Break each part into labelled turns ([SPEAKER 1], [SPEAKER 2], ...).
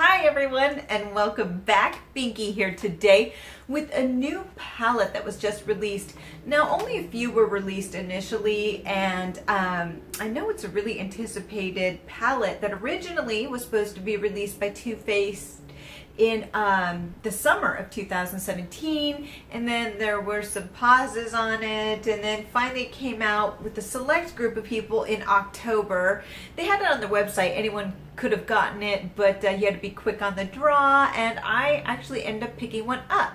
[SPEAKER 1] Hi everyone and welcome back. Binky here today with a new palette that was just released. Now only a few were released initially, and I know it's a really anticipated palette that originally was supposed to be released by Too Faced in the summer of 2017, and then there were some pauses on it, and then finally it came out with a select group of people in October. They had it on their website, anyone could have gotten it, but you had to be quick on the draw, and I actually ended up picking one up.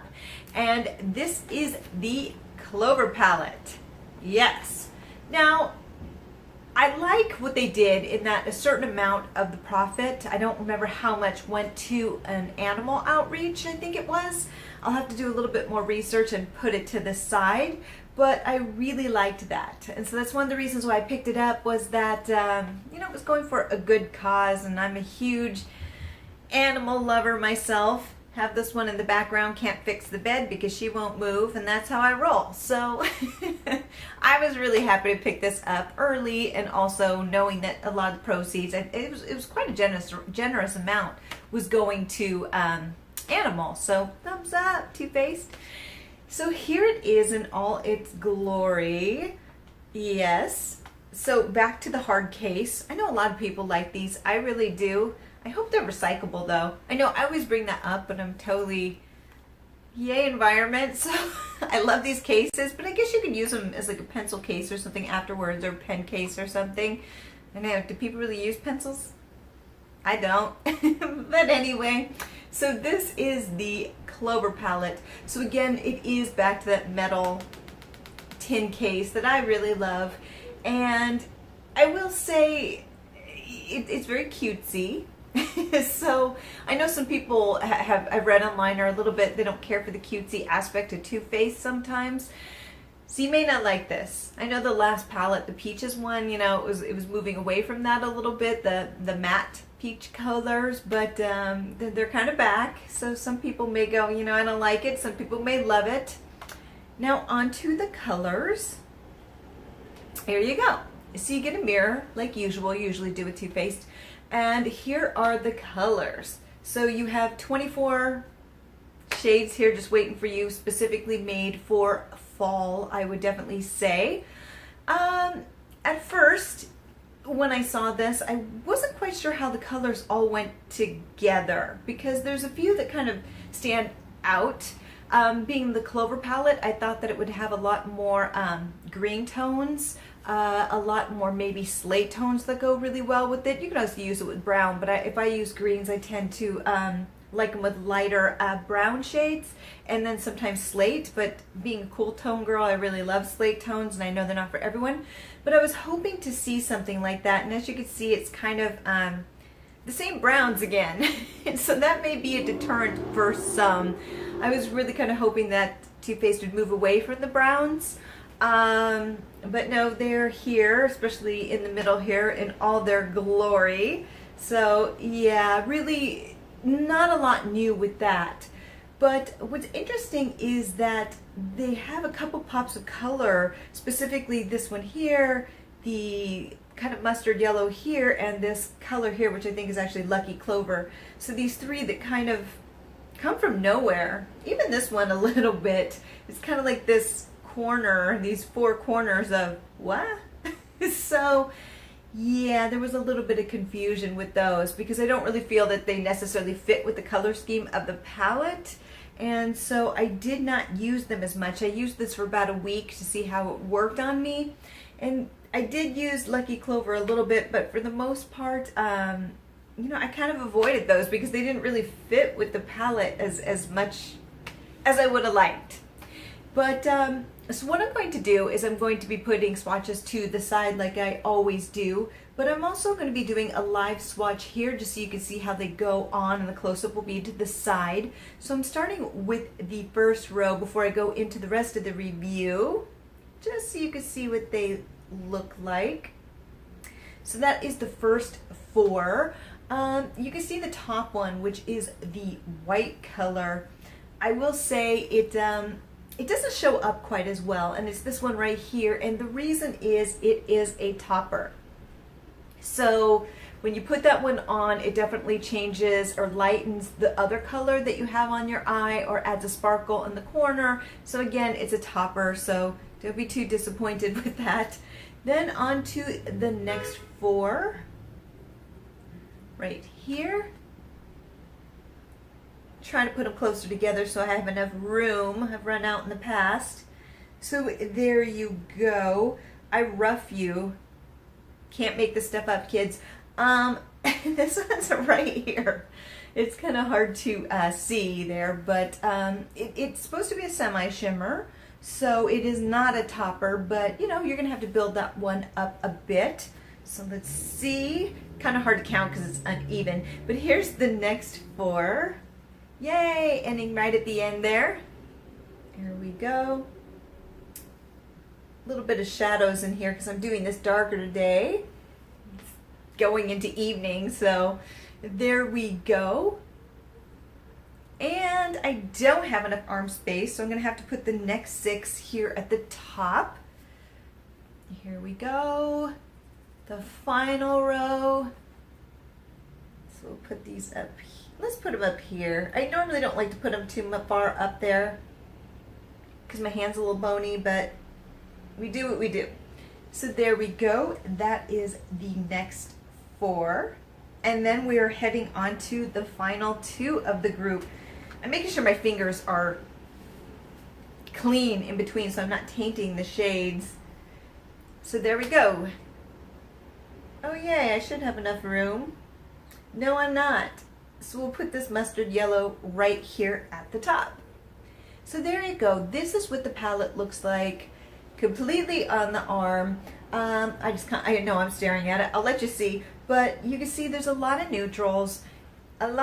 [SPEAKER 1] And this is the Clover palette. Yes. Now, I like what they did in that a certain amount of the profit, I don't remember how much, went to an animal outreach, I think it was. I'll have to do a little bit more research and put it to the side, but I really liked that. And so that's one of the reasons why I picked it up, was that, it was going for a good cause, and I'm a huge animal lover myself. Have this one in the background, can't fix the bed because she won't move, and that's how I roll. So I was really happy to pick this up early, and also knowing that a lot of the proceeds, it was quite a generous amount, was going to animals. So thumbs up, Too Faced. So here it is in all its glory. Yes. So back to the hard case. I know a lot of people like these. I really do. I hope they're recyclable though. I know I always bring that up, but I'm totally yay environment. So I love these cases, but I guess you could use them as like a pencil case or something afterwards, or pen case or something. I know, do people really use pencils? I don't. But anyway, so this is the Clover palette. So again, it is back to that metal tin case that I really love. And I will say it's very cutesy. So I know some people I've read online are a little bit, they don't care for the cutesy aspect of Too Faced sometimes. So you may not like this. I know the last palette, the peaches one, it was moving away from that a little bit, the matte peach colors, but they're kind of back. So some people may go, I don't like it. Some people may love it. Now onto the colors. Here you go. So you get a mirror like usual, you usually do with Too Faced. And here are the colors. So you have 24 shades here just waiting for you, specifically made for fall, I would definitely say. At first, when I saw this, I wasn't quite sure how the colors all went together, because there's a few that kind of stand out. Being the Clover palette, I thought that it would have a lot more green tones, a lot more maybe slate tones that go really well with it. You can also use it with brown, but if I use greens, I tend to like them with lighter brown shades, and then sometimes slate. But being a cool tone girl, I really love slate tones, and I know they're not for everyone. But I was hoping to see something like that, and as you can see, it's kind of the same browns again. And so that may be a deterrent for some. I was really kind of hoping that Too Faced would move away from the browns. But no, they're here, especially in the middle here, in all their glory. So yeah, really not a lot new with that. But what's interesting is that they have a couple pops of color, specifically this one here, the kind of mustard yellow here, and this color here, which I think is actually Lucky Clover. So these three that kind of come from nowhere. Even this one a little bit. It's kind of like this corner, these four corners of what? So yeah, there was a little bit of confusion with those, because I don't really feel that they necessarily fit with the color scheme of the palette. And so I did not use them as much. I used this for about a week to see how it worked on me. And I did use Lucky Clover a little bit, but for the most part, I kind of avoided those because they didn't really fit with the palette as much as I would have liked. But so what I'm going to do is I'm going to be putting swatches to the side like I always do, but I'm also going to be doing a live swatch here just so you can see how they go on, and the close-up will be to the side. So I'm starting with the first row before I go into the rest of the review, just so you can see what they look like. So that is the first four. You can see the top one, which is the white color. I will say it doesn't show up quite as well, and it's this one right here, and the reason is it is a topper. So when you put that one on, it definitely changes or lightens the other color that you have on your eye or adds a sparkle in the corner. So again, it's a topper, so don't be too disappointed with that. Then on to the next 4 right here. Trying to put them closer together so I have enough room. I've run out in the past. So there you go. I rough you. Can't make this stuff up, kids. This one's right here. It's kind of hard to see there, but it's supposed to be a semi-shimmer, so it is not a topper, but you know, you're gonna have to build that one up a bit. So let's see. Kind of hard to count because it's uneven, but here's the next 4. Yay, ending right at the end there. Here we go. A little bit of shadows in here because I'm doing this darker today. It's going into evening, so there we go. And I don't have enough arm space, so I'm going to have to put the next 6 here at the top. Here we go. The final row. So we'll put these up here. Let's put them up here. I normally don't like to put them too far up there because my hand's a little bony, but we do what we do. So there we go. That is the next 4. And then we are heading on to the final 2 of the group. I'm making sure my fingers are clean in between so I'm not tainting the shades. So there we go. Oh yay, I should have enough room. No, I'm not. So we'll put this mustard yellow right here at the top. So there you go. This is what the palette looks like completely on the arm. I know I'm staring at it. I'll let you see, but you can see there's a lot of neutrals, and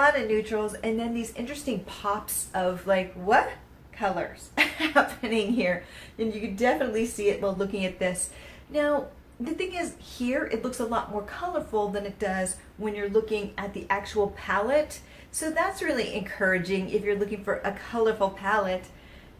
[SPEAKER 1] then these interesting pops of like what colors happening here. And you can definitely see it while looking at this. Now, the thing is, here it looks a lot more colorful than it does when you're looking at the actual palette. So that's really encouraging if you're looking for a colorful palette.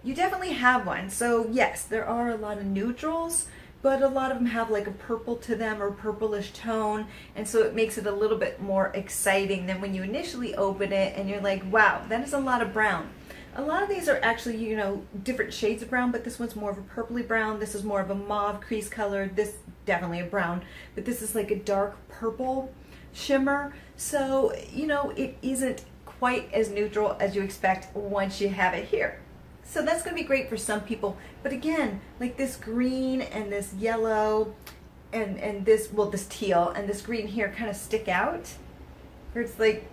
[SPEAKER 1] You definitely have one. So yes, there are a lot of neutrals, but a lot of them have like a purple to them or purplish tone. And so it makes it a little bit more exciting than when you initially open it and you're like, wow, that is a lot of brown. A lot of these are actually, you know, different shades of brown, but this one's more of a purpley brown. This is more of a mauve crease color. This definitely a brown, but this is like a dark purple shimmer. So, you know, it isn't quite as neutral as you expect once you have it here. So that's going to be great for some people. But again, like this green and this yellow and this, well, this teal and this green here kind of stick out. Where it's like,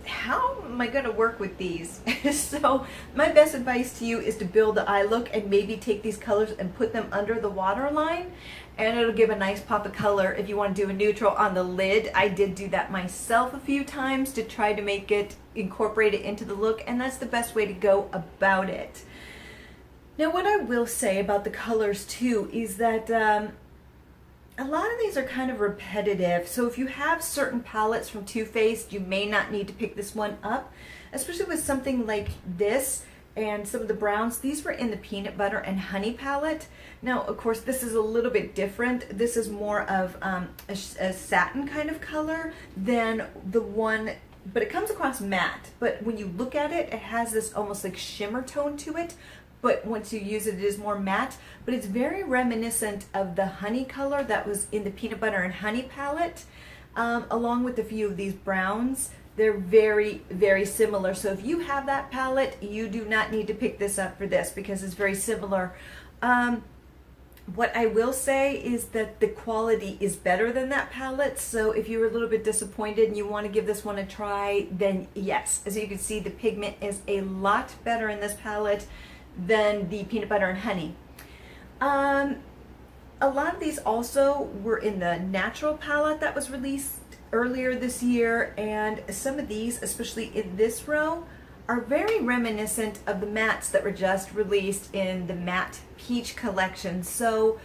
[SPEAKER 1] how am I going to work with these? So my best advice to you is to build the eye look and maybe take these colors and put them under the waterline, and it'll give a nice pop of color. If you want to do a neutral on the lid, I did do that myself a few times to try to make it incorporate it into the look, and that's the best way to go about it. Now what I will say about the colors too is that a lot of these are kind of repetitive. So if you have certain palettes from Too Faced, you may not need to pick this one up, especially with something like this and some of the browns. These were in the peanut butter and honey palette. Now, of course, this is a little bit different. This is more of a satin kind of color than the one, but it comes across matte. But when you look at it, it has this almost like shimmer tone to it. But once you use it, it is more matte, but it's very reminiscent of the honey color that was in the peanut butter and honey palette, along with a few of these browns. They're very, very similar. So if you have that palette, you do not need to pick this up for this because it's very similar. What I will say is that the quality is better than that palette. So if you're a little bit disappointed and you want to give this one a try, then yes. As you can see, the pigment is a lot better in this palette than the peanut butter and honey. A lot of these also were in the natural palette that was released earlier this year, and some of these, especially in this row, are very reminiscent of the mattes that were just released in the matte peach collection. So,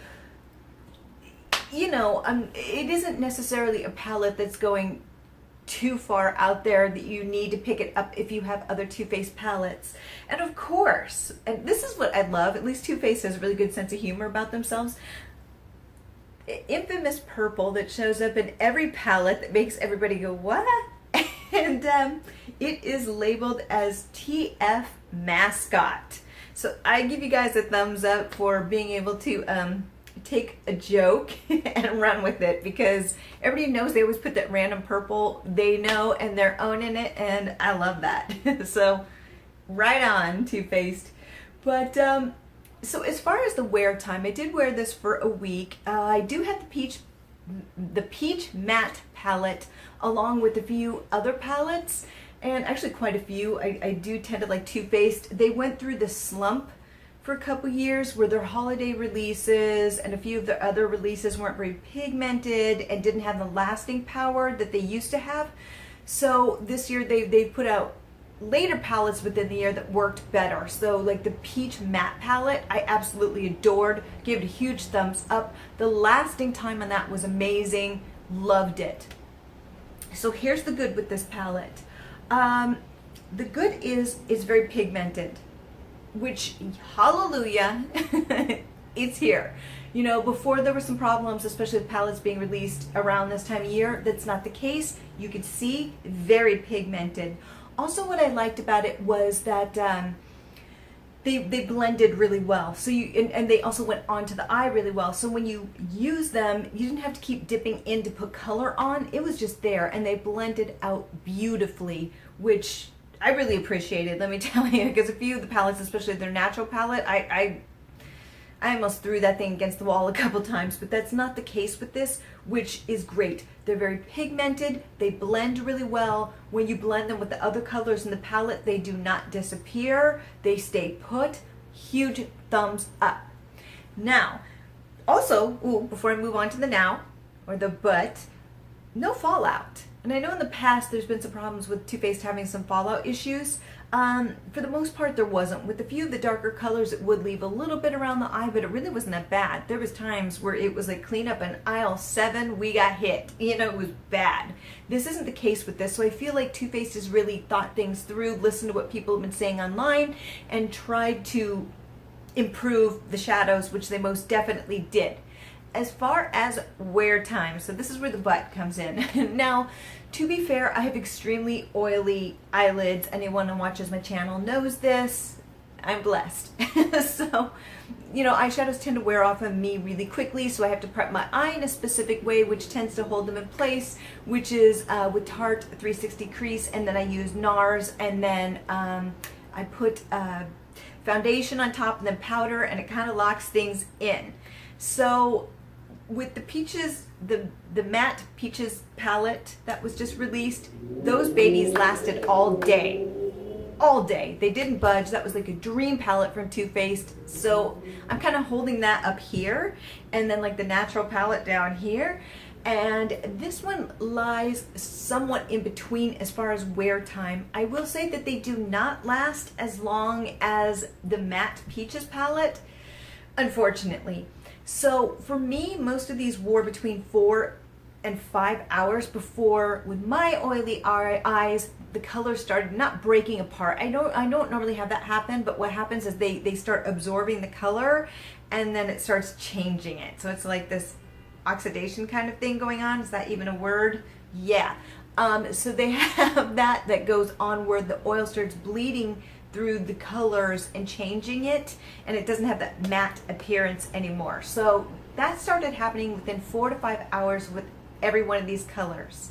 [SPEAKER 1] you know, it isn't necessarily a palette that's going too far out there that you need to pick it up if you have other Too Faced palettes. And of course, and this is what I love, at least Too Faced has a really good sense of humor about themselves. infamous purple that shows up in every palette that makes everybody go, what? And it is labeled as TF Mascot. So I give you guys a thumbs up for being able to take a joke and run with it, because everybody knows they always put that random purple they know and they're owning it, and I love that. So right on, Too Faced. But so as far as the wear time, I did wear this for a week. I do have the peach matte palette along with a few other palettes, and actually quite a few. I do tend to like Too Faced. They went through the slump for a couple years where their holiday releases and a few of their other releases weren't very pigmented and didn't have the lasting power that they used to have. So this year they put out later palettes within the year that worked better. So like the peach matte palette, I absolutely adored, gave it a huge thumbs up. The lasting time on that was amazing, loved it. So here's the good with this palette. The good is very pigmented, which, hallelujah, it's here. You know, before there were some problems, especially with palettes being released around this time of year. That's not the case. You could see very pigmented. Also, what I liked about it was that they blended really well. So and they also went onto the eye really well. So when you use them, you didn't have to keep dipping in to put color on. It was just there, and they blended out beautifully, which I really appreciated, let me tell you, because a few of the palettes, especially their natural palette, I almost threw that thing against the wall a couple times, but that's not the case with this, which is great. They're very pigmented, they blend really well. When you blend them with the other colors in the palette, they do not disappear, they stay put. Huge thumbs up. Now, also, before I move on to the now, or the but, no fallout. And I know in the past there's been some problems with Too Faced having some fallout issues. For the most part there wasn't. With a few of the darker colors it would leave a little bit around the eye, but it really wasn't that bad. There was times where it was like clean up in aisle 7, we got hit. You know, it was bad. This isn't the case with this, so I feel like Too Faced has really thought things through, listened to what people have been saying online, and tried to improve the shadows, which they most definitely did. As far as wear time, so this is where the but comes in. Now, to be fair, I have extremely oily eyelids. Anyone who watches my channel knows this. I'm blessed. So, you know, eyeshadows tend to wear off on me really quickly, so I have to prep my eye in a specific way, which tends to hold them in place, which is with Tarte 360 crease, and then I use NARS, and then I put foundation on top and then powder, and it kind of locks things in. So with the peaches, the matte peaches palette that was just released, those babies lasted all day. All day. They didn't budge. That was like a dream palette from Too Faced. So I'm kind of holding that up here, and then like the natural palette down here. And this one lies somewhat in between as far as wear time. I will say that they do not last as long as the matte peaches palette, unfortunately. So for me, most of these wore between 4 and 5 hours before, with my oily eyes, the color started not breaking apart. I don't normally have that happen, but what happens is they start absorbing the color, and then it starts changing it. So it's like this oxidation kind of thing going on. Is that even a word? Yeah. So they have that goes on where the oil starts bleeding through the colors and changing it, and it doesn't have that matte appearance anymore. So that started happening within 4 to 5 hours with every one of these colors.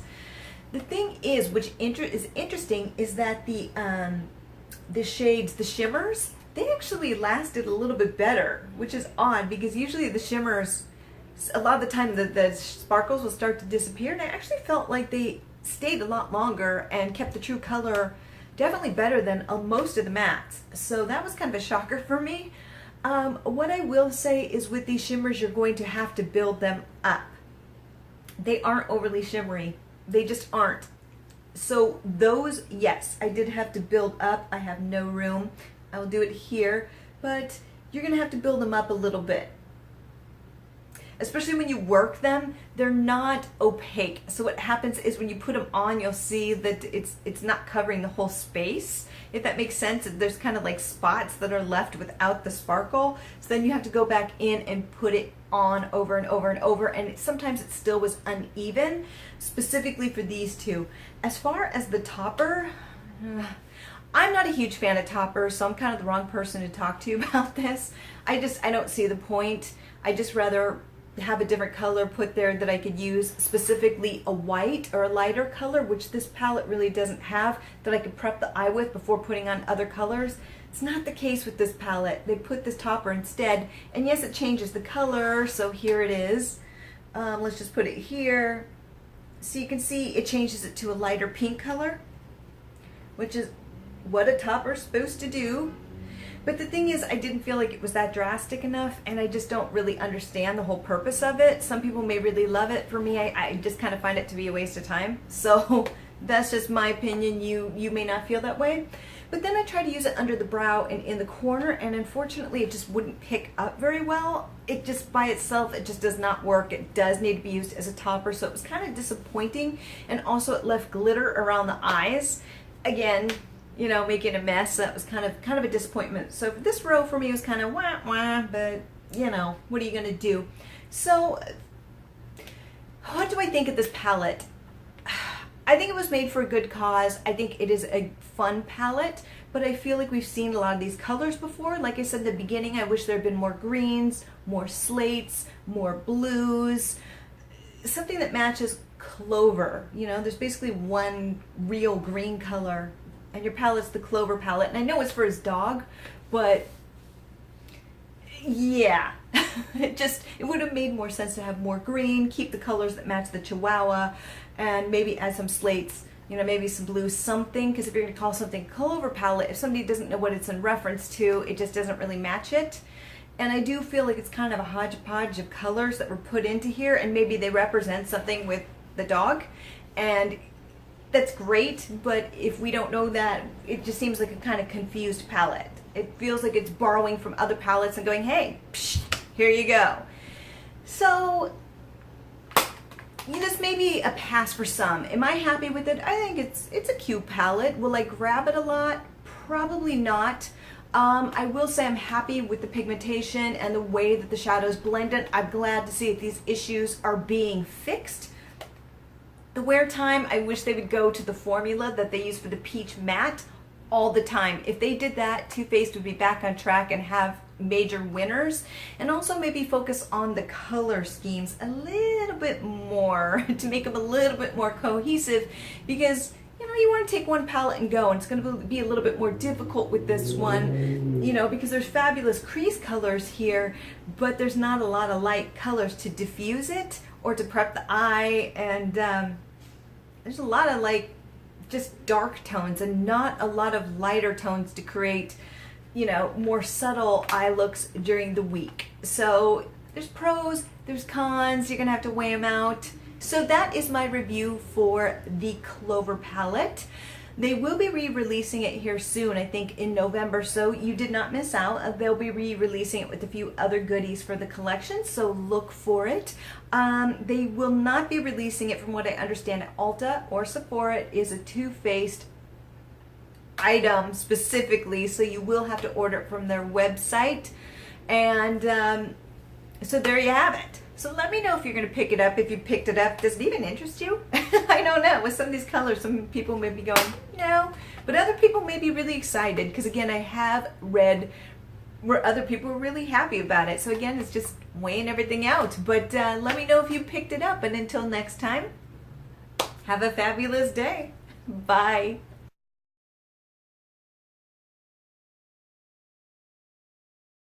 [SPEAKER 1] The thing is, which is interesting, is that the shades, the shimmers, they actually lasted a little bit better, which is odd, because usually the shimmers, a lot of the time the sparkles will start to disappear, and I actually felt like they stayed a lot longer and kept the true color definitely better than most of the mattes. So that was kind of a shocker for me. What I will say is, with these shimmers, you're going to have to build them up. They aren't overly shimmery. They just aren't. So those, yes, I did have to build up. I have no room. I will do it here, but you're gonna have to build them up a little bit. especially when you work them, they're not opaque. So what happens is when you put them on, you'll see that it's not covering the whole space, if that makes sense. There's kind of like spots that are left without the sparkle. So then you have to go back in and put it on over and over and over, and sometimes it still was uneven, specifically for these two. As far as the topper, I'm not a huge fan of toppers, so I'm kind of the wrong person to talk to about this. I don't see the point. I just rather have a different color put there that I could use, specifically a white or a lighter color, which this palette really doesn't have, that I could prep the eye with before putting on other colors. It's not the case with this palette. They put this topper instead, and yes, it changes the color, so here it is. Let's just put it here. So you can see it changes it to a lighter pink color, which is what a topper is supposed to do. But the thing is, I didn't feel like it was that drastic enough, and I just don't really understand the whole purpose of it. Some people may really love it. For me, I just kind of find it to be a waste of time. So that's just my opinion. You may not feel that way. But then I tried to use it under the brow and in the corner, and unfortunately it just wouldn't pick up very well. It just by itself, it just does not work. It does need to be used as a topper, so it was kind of disappointing. And also it left glitter around the eyes. Again, you know, making a mess. That was kind of a disappointment. So this row for me was kind of wah wah, but you know, what are you gonna do? So what do I think of this palette? I think it was made for a good cause. I think it is a fun palette, but I feel like we've seen a lot of these colors before. Like I said in the beginning, I wish there had been more greens, more slates, more blues, something that matches Clover. You know, there's basically one real green color, and your palette's the Clover palette. And I know it's for his dog, but yeah, it would have made more sense to have more green, keep the colors that match the Chihuahua, and maybe add some slates, you know, maybe some blue, something, because if you're going to call something Clover palette, if somebody doesn't know what it's in reference to, it just doesn't really match it. And I do feel like it's kind of a hodgepodge of colors that were put into here, and maybe they represent something with the dog, and that's great, but if we don't know that, it just seems like a kind of confused palette. It feels like it's borrowing from other palettes and going, hey, psh, here you go. So, this may be a pass for some. Am I happy with it? I think it's a cute palette. Will I grab it a lot? Probably not. I will say I'm happy with the pigmentation and the way that the shadows blend it. I'm glad to see that these issues are being fixed. The wear time, I wish they would go to the formula that they use for the peach matte all the time. If they did that, Too Faced would be back on track and have major winners. And also maybe focus on the color schemes a little bit more to make them a little bit more cohesive, because you know, you want to take one palette and go, and it's going to be a little bit more difficult with this one, you know, because there's fabulous crease colors here, but there's not a lot of light colors to diffuse it or to prep the eye, and there's a lot of like just dark tones and not a lot of lighter tones to create, you know, more subtle eye looks during the week. So there's pros, there's cons, you're gonna have to weigh them out. So that is my review for the Clover palette. They will be re-releasing it here soon, I think in November, so you did not miss out. They'll be re-releasing it with a few other goodies for the collection, so look for it. They will not be releasing it, from what I understand, at Ulta or Sephora. It is a Too Faced item specifically, so you will have to order it from their website. And so there you have it. So let me know if you're going to pick it up, if you picked it up. Does it even interest you? I don't know. With some of these colors, some people may be going, no. But other people may be really excited, because again, I have read where other people were really happy about it. So again, it's just weighing everything out. But let me know if you picked it up. And until next time, have a fabulous day. Bye.